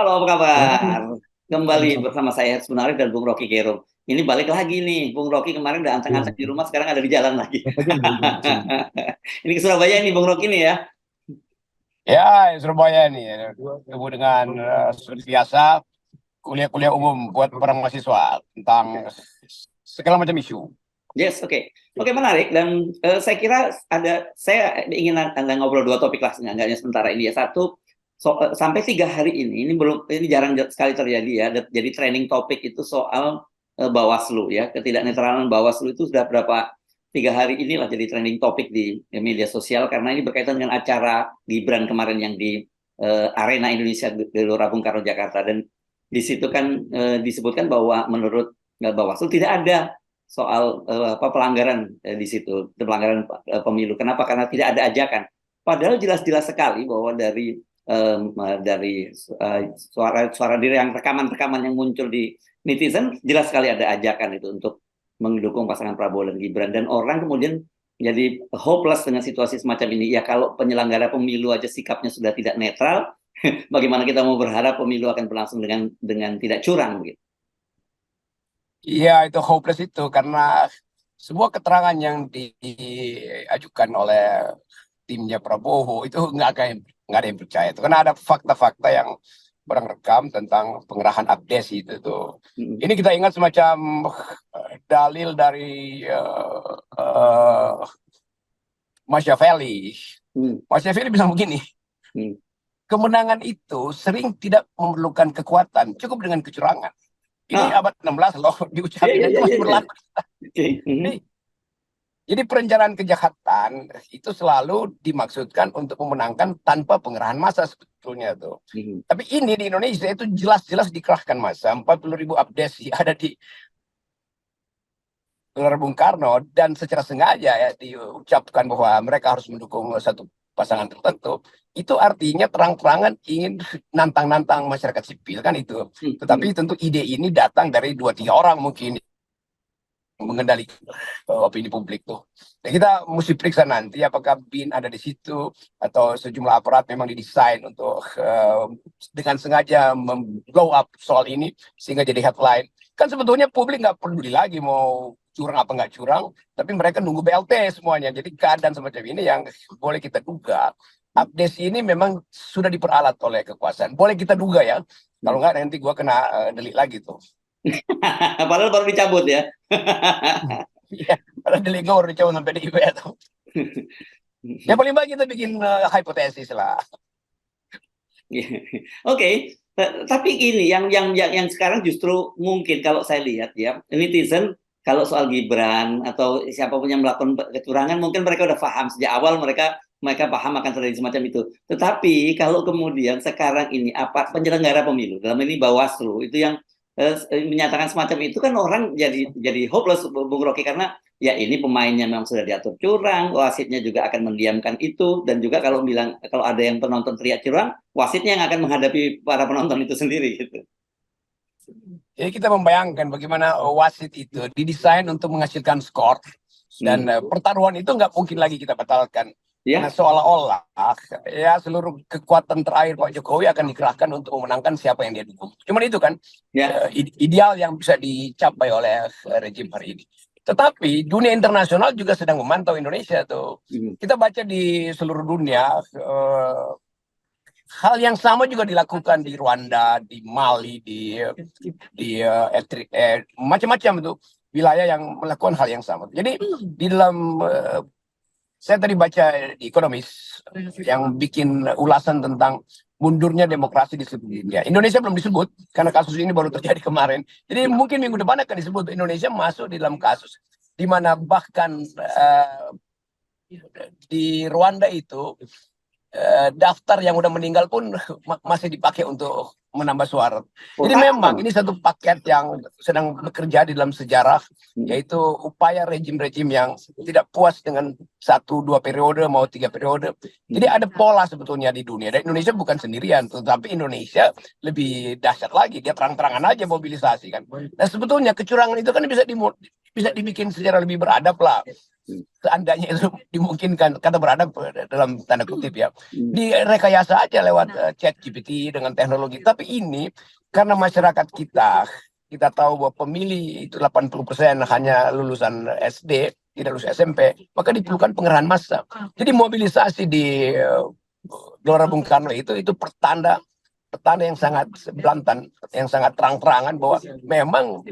Halo, apa kabar? Kembali Sama-sama. bersama saya sebenarnya dan Bung Rocky Gerung. Ini balik lagi nih, Bung Rocky kemarin udah Iya, anteng-anteng di rumah, sekarang ada di jalan lagi. berapa jam dari sini? Ini ke Surabaya nih, Bung Rocky nih ya. Ya, Surabaya ini ketemu dengan seperti biasa kuliah-kuliah umum buat para mahasiswa tentang segala macam isu. Yes, oke. Oke, menarik. Dan saya kira saya ingin Anda ngobrol dua topik lah, seenggaknya sementara ini ya. Satu, sampai 3 hari ini belum, ini jarang sekali terjadi ya. Jadi trending topik itu soal Bawaslu ya, ketidaknetralan Bawaslu itu sudah 3 hari inilah jadi trending topik di media sosial karena ini berkaitan dengan acara Gibran kemarin yang di Arena Indonesia Gelora Bung Karno Jakarta, dan di situ kan disebutkan bahwa menurut Bawaslu tidak ada soal pelanggaran di situ, pelanggaran pemilu. Kenapa? Karena tidak ada ajakan. Padahal jelas-jelas sekali bahwa dari suara diri yang rekaman-rekaman yang muncul di netizen, jelas sekali ada ajakan itu untuk mendukung pasangan Prabowo dan Gibran, dan orang kemudian jadi hopeless dengan situasi semacam ini. Ya kalau penyelenggara pemilu aja sikapnya sudah tidak netral, bagaimana kita mau berharap pemilu akan berlangsung dengan tidak curang begitu. Iya, itu hopeless itu karena semua keterangan yang diajukan oleh timnya Prabowo itu nggak ada yang percaya itu karena ada fakta-fakta yang orang rekam tentang pengerahan abdesi itu tuh. Ini kita ingat semacam dalil dari Machiavelli. Machiavelli bilang begini, kemenangan itu sering tidak memerlukan kekuatan, cukup dengan kecurangan. Ini abad 16 loh, diucapin itu masih berlaku. Jadi perencanaan kejahatan itu selalu dimaksudkan untuk memenangkan tanpa pengerahan massa sebetulnya tuh. Tapi ini di Indonesia itu jelas-jelas dikerahkan massa, 40.000 abdesi ada di Gelora Bung Karno, dan secara sengaja ya diucapkan bahwa mereka harus mendukung satu pasangan tertentu. Itu artinya terang-terangan ingin nantang-nantang masyarakat sipil kan itu. Tetapi tentu ide ini datang dari 2-3 orang mungkin mengendalikan opini publik tuh. Dan kita mesti periksa nanti apakah BIN ada di situ atau sejumlah aparat memang didesain untuk dengan sengaja blow up soal ini sehingga jadi headline. Kan sebetulnya publik nggak peduli lagi mau curang apa nggak curang, tapi mereka nunggu BLT semuanya. Jadi keadaan semacam ini yang boleh kita duga. Abdesi ini memang sudah diperalat oleh kekuasaan. Boleh kita duga ya. Kalau nggak nanti gua kena delik lagi tuh. Padahal baru dicabut ya. Iya, padahal delik gua baru dicabut sampai PDIP tuh. Ya paling baik kita bikin hipotesis lah. Oke. Tapi ini yang sekarang justru mungkin kalau saya lihat ya, netizen kalau soal Gibran atau siapapun yang melakukan kecurangan mungkin mereka udah paham sejak awal, mereka paham akan terjadi semacam itu. Tetapi kalau kemudian sekarang ini apa penyelenggara pemilu dalam ini Bawaslu itu yang menyatakan semacam itu, kan orang jadi hopeless, Bung Rocky, karena ya ini pemainnya memang sudah diatur curang, wasitnya juga akan mendiamkan itu, dan juga kalau ada yang penonton teriak curang, wasitnya yang akan menghadapi para penonton itu sendiri gitu. Jadi kita membayangkan bagaimana wasit itu didesain untuk menghasilkan skor, dan pertaruhan itu nggak mungkin lagi kita batalkan. Karena seolah-olah ya seluruh kekuatan terakhir Pak Jokowi akan dikerahkan untuk memenangkan siapa yang dia dukung. Cuman itu kan ideal yang bisa dicapai oleh rejim hari ini. Tetapi dunia internasional juga sedang memantau Indonesia tuh. Kita baca di seluruh dunia hal yang sama juga dilakukan di Rwanda, di Mali, di macam-macam itu wilayah yang melakukan hal yang sama. Jadi di dalam saya tadi baca di Ekonomis yang bikin ulasan tentang mundurnya demokrasi di seluruh dunia. Indonesia belum disebut karena kasus ini baru terjadi kemarin. Jadi mungkin minggu depan akan disebut Indonesia masuk di dalam kasus di mana bahkan di Rwanda itu daftar yang udah meninggal pun masih dipakai untuk menambah suara. Jadi memang ini satu paket yang sedang bekerja di dalam sejarah, yaitu upaya rejim-rejim yang tidak puas dengan 1-2 periode, mau 3 periode. Jadi ada pola sebetulnya di dunia. Dan Indonesia bukan sendirian, tetapi Indonesia lebih dahsyat lagi. Dia terang-terangan aja mobilisasi kan. Nah sebetulnya kecurangan itu kan bisa dibikin secara lebih beradab lah. Seandainya itu dimungkinkan, kata beradab dalam tanda kutip ya, direkayasa aja lewat chat GPT dengan teknologi. Tapi ini karena masyarakat kita tahu bahwa pemilih itu 80% hanya lulusan SD, tidak lulus SMP, maka diperlukan pengerahan massa. Jadi mobilisasi di Gelora Bung Karno itu pertanda yang sangat belantan, yang sangat terang-terangan bahwa memang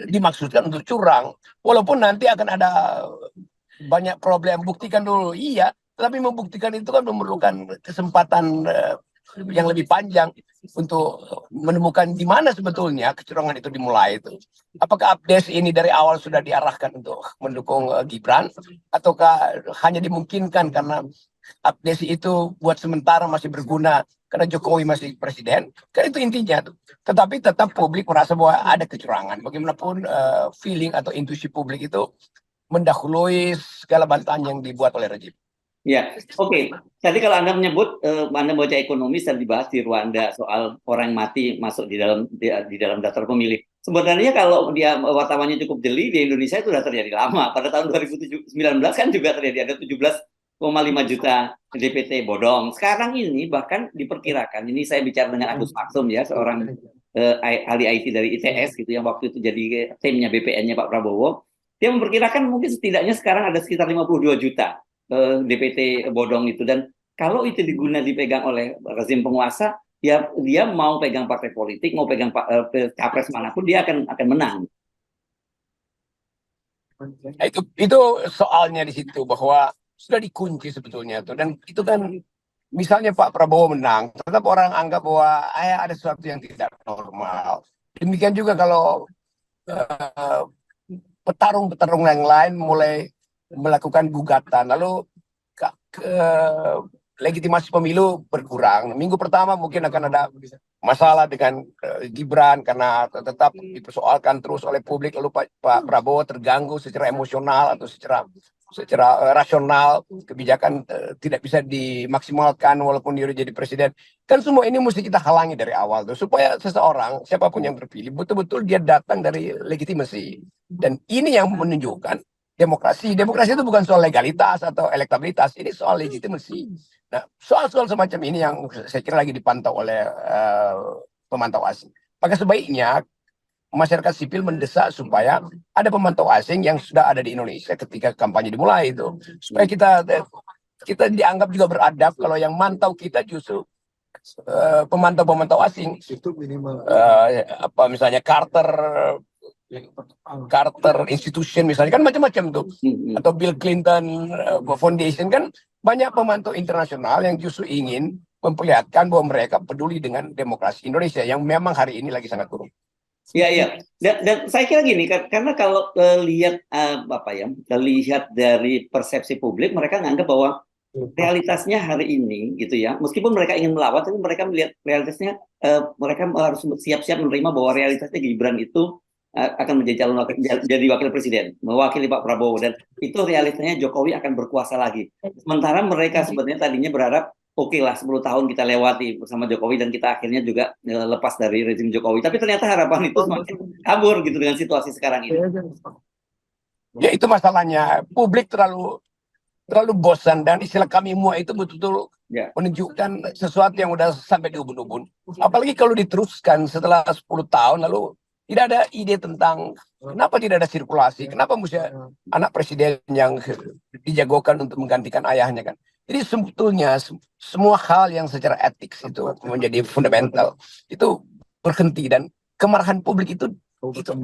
dimaksudkan untuk curang. Walaupun nanti akan ada banyak problem, buktikan dulu, iya, tapi membuktikan itu kan memerlukan kesempatan yang lebih panjang untuk menemukan di mana sebetulnya kecurangan itu dimulai itu. Apakah update ini dari awal sudah diarahkan untuk mendukung Gibran, ataukah hanya dimungkinkan karena update itu buat sementara masih berguna karena Jokowi masih presiden? Kan itu intinya tuh. Tetapi tetap publik merasa bahwa ada kecurangan. Bagaimanapun feeling atau intuisi publik itu mendahului segala bantahan yang dibuat oleh rejim. Ya, oke. Tadi kalau Anda menyebut, Anda baca ekonomis dan dibahas di Rwanda soal orang mati masuk di dalam daftar pemilih. Sebenarnya kalau dia wartawannya cukup jeli, di Indonesia itu sudah terjadi lama. Pada tahun 2019 kan juga terjadi, ada 17,5 juta DPT bodong. Sekarang ini bahkan diperkirakan, ini saya bicara dengan Agus Maksum ya, seorang ahli IT dari ITS gitu, yang waktu itu jadi timnya BPN-nya Pak Prabowo. Dia memperkirakan mungkin setidaknya sekarang ada sekitar 52 juta DPT bodong itu. Dan kalau itu dipegang oleh rezim penguasa, dia mau pegang partai politik, mau pegang capres manapun, dia akan menang. Itu soalnya di situ, bahwa sudah dikunci sebetulnya tuh. Dan itu kan misalnya Pak Prabowo menang, tetap orang anggap bahwa ada sesuatu yang tidak normal. Demikian juga kalau petarung-petarung yang lain mulai melakukan gugatan, lalu legitimasi pemilu berkurang. Minggu pertama mungkin akan ada masalah dengan Gibran karena tetap dipersoalkan terus oleh publik, lalu Pak Prabowo terganggu secara emosional atau secara rasional, kebijakan tidak bisa dimaksimalkan walaupun dia jadi presiden. Kan semua ini mesti kita halangi dari awal tuh, supaya seseorang siapapun yang terpilih betul-betul dia datang dari legitimasi. Dan ini yang menunjukkan demokrasi itu bukan soal legalitas atau elektabilitas, ini soal legitimasi. Nah, soal-soal semacam ini yang saya kira lagi dipantau oleh pemantau asing. Maka sebaiknya masyarakat sipil mendesak supaya ada pemantau asing yang sudah ada di Indonesia ketika kampanye dimulai itu, supaya kita dianggap juga beradab kalau yang mantau kita justru pemantau asing. Misalnya Carter Institution misalnya, kan macam-macam tuh, atau Bill Clinton Foundation, kan banyak pemantau internasional yang justru ingin memperlihatkan bahwa mereka peduli dengan demokrasi Indonesia yang memang hari ini lagi sangat turun. Ya. Dan saya kira gini, karena kalau lihat lihat dari persepsi publik, mereka nganggap bahwa realitasnya hari ini gitu ya, meskipun mereka ingin melawan, tapi mereka melihat realitasnya, mereka harus siap-siap menerima bahwa realitasnya Gibran itu akan menjadi jadi wakil presiden, mewakili Pak Prabowo, dan itu realitanya Jokowi akan berkuasa lagi. Sementara mereka sebenarnya tadinya berharap oke lah 10 tahun kita lewati bersama Jokowi dan kita akhirnya juga lepas dari rezim Jokowi. Tapi ternyata harapan itu semakin kabur gitu dengan situasi sekarang ini. Ya itu masalahnya, publik terlalu bosan, dan istilah kami mua itu betul-betul menunjukkan sesuatu yang udah sampai di ubun-ubun. Apalagi kalau diteruskan setelah 10 tahun lalu tidak ada ide tentang kenapa tidak ada sirkulasi, kenapa mesti anak presiden yang dijagokan untuk menggantikan ayahnya kan. Jadi sebetulnya semua hal yang secara etik itu menjadi fundamental itu berhenti, dan kemarahan publik itu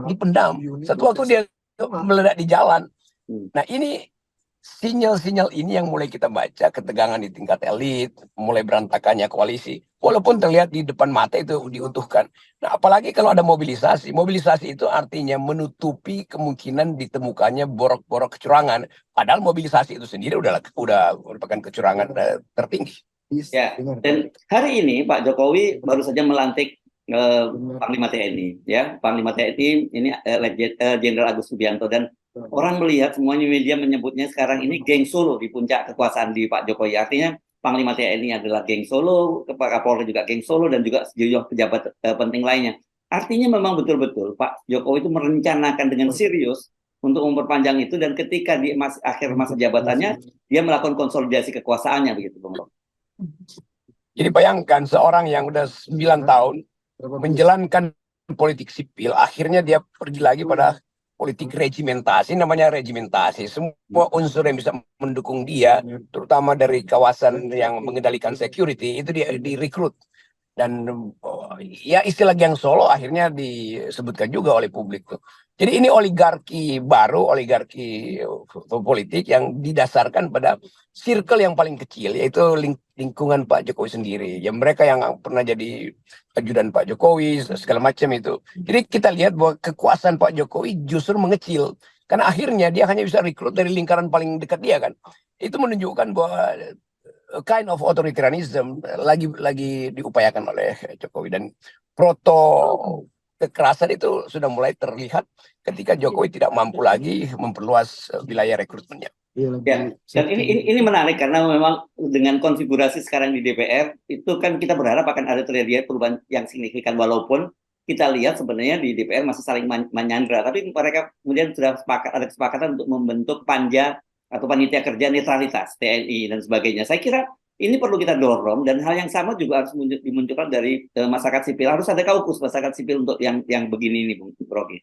dipendam. Satu waktu dia meledak di jalan. Nah ini sinyal-sinyal ini yang mulai kita baca, ketegangan di tingkat elit, mulai berantakannya koalisi, walaupun terlihat di depan mata itu diutuhkan. Nah apalagi kalau ada mobilisasi itu artinya menutupi kemungkinan ditemukannya borok-borok kecurangan, padahal mobilisasi itu sendiri udah merupakan kecurangan tertinggi. Ya, dan hari ini Pak Jokowi baru saja melantik Panglima TNI, ya. Panglima TNI ini Jenderal Agus Subianto, dan orang melihat semuanya media menyebutnya sekarang ini geng Solo di puncak kekuasaan di Pak Jokowi. Artinya Panglima TNI adalah geng Solo, Kepala Kapolri juga geng Solo, dan juga sejumlah pejabat penting lainnya. Artinya memang betul-betul Pak Jokowi itu merencanakan dengan serius untuk memperpanjang itu, dan ketika di akhir masa jabatannya dia melakukan konsolidasi kekuasaannya begitu, Bung Rocky. Jadi bayangkan seorang yang udah 9 tahun menjalankan politik sipil, akhirnya dia pergi lagi pada politik regimentasi, namanya regimentasi. Semua unsur yang bisa mendukung dia, terutama dari kawasan yang mengendalikan security, itu dia direkrut. Dan ya istilah geng Solo akhirnya disebutkan juga oleh publik tuh. Jadi ini oligarki baru, oligarki politik yang didasarkan pada circle yang paling kecil, yaitu lingkungan Pak Jokowi sendiri. Ya mereka yang pernah jadi ajudan Pak Jokowi segala macam itu. Jadi kita lihat bahwa kekuasaan Pak Jokowi justru mengecil karena akhirnya dia hanya bisa rekrut dari lingkaran paling dekat dia kan. Itu menunjukkan bahwa kind of authoritarianism lagi diupayakan oleh Jokowi, dan proto kekerasan itu sudah mulai terlihat ketika Jokowi tidak mampu lagi memperluas wilayah rekrutmennya. Ya, dan ini menarik karena memang dengan konfigurasi sekarang di DPR itu kan kita berharap akan ada terjadi perubahan yang signifikan, walaupun kita lihat sebenarnya di DPR masih saling menyandra, tapi mereka kemudian sudah ada kesepakatan untuk membentuk panja atau panitia kerja netralitas TNI dan sebagainya. Saya kira ini perlu kita dorong, dan hal yang sama juga harus dimunculkan dari masyarakat sipil. Harus ada kaukus masyarakat sipil untuk yang begini ini, Bung Rocky.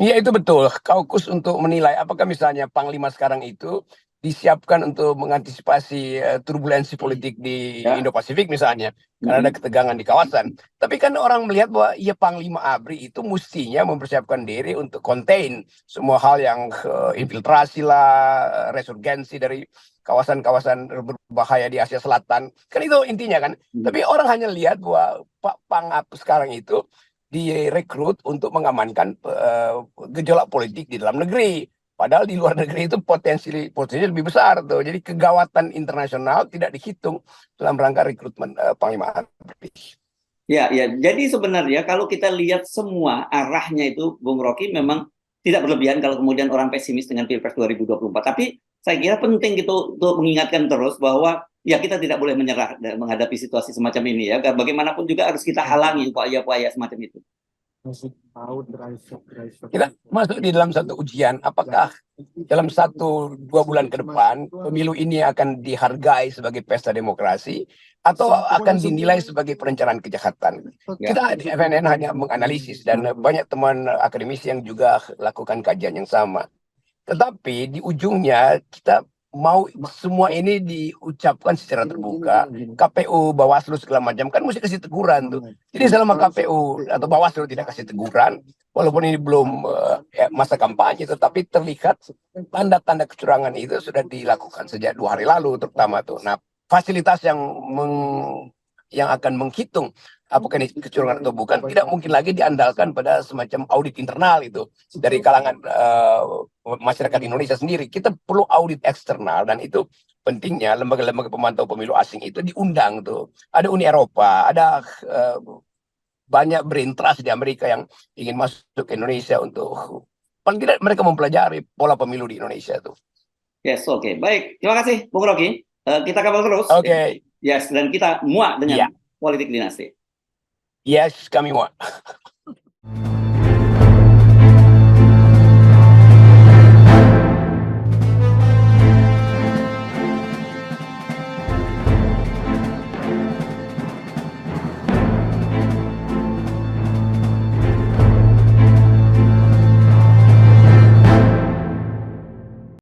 Iya itu betul, kaukus untuk menilai apakah misalnya Panglima sekarang itu disiapkan untuk mengantisipasi turbulensi politik di Indo-Pasifik misalnya, karena ada ketegangan di kawasan. Tapi kan orang melihat bahwa ya Panglima ABRI itu mestinya mempersiapkan diri untuk contain semua hal yang infiltrasi lah, resurgensi dari kawasan-kawasan berbahaya di Asia Selatan. Kan itu intinya kan. Tapi orang hanya lihat bahwa Pak Pangap sekarang itu direkrut untuk mengamankan gejolak politik di dalam negeri. Padahal di luar negeri itu potensi lebih besar tuh. Jadi kegawatan internasional tidak dihitung dalam rangka rekrutmen Panglima ABRI. Ya, ya. Jadi sebenarnya kalau kita lihat semua arahnya itu, Bung Rocky, memang tidak berlebihan kalau kemudian orang pesimis dengan Pilpres 2024. Tapi saya kira penting gitu untuk mengingatkan terus bahwa ya kita tidak boleh menyerah menghadapi situasi semacam ini ya. Bagaimanapun juga harus kita halangi upaya-upaya semacam itu. Kita masuk di dalam satu ujian, apakah dalam 1-2 bulan ke depan pemilu ini akan dihargai sebagai pesta demokrasi atau akan dinilai sebagai perencanaan kejahatan. Kita di FNN hanya menganalisis, dan banyak teman akademisi yang juga lakukan kajian yang sama. Tetapi di ujungnya kita mau semua ini diucapkan secara terbuka. KPU, Bawaslu segala macam kan mesti kasih teguran tuh. Jadi selama KPU atau Bawaslu tidak kasih teguran, walaupun ini belum masa kampanye, tetapi terlihat tanda-tanda kecurangan itu sudah dilakukan sejak 2 hari lalu terutama tuh. Nah, fasilitas yang akan menghitung apakah ini kecurangan atau bukan tidak mungkin lagi diandalkan pada semacam audit internal itu dari kalangan masyarakat Indonesia sendiri. Kita perlu audit eksternal, dan itu pentingnya lembaga-lembaga pemantau pemilu asing itu diundang tuh. Ada Uni Eropa, ada banyak berinteraksi di Amerika yang ingin masuk ke Indonesia untuk paling tidak mereka mempelajari pola pemilu di Indonesia tuh. Yes, oke. Baik. Terima kasih, Bung Rocky. Kita kawal terus. Oke. Yes, dan kita muak dengan politik dinasti. Yes, kami muak.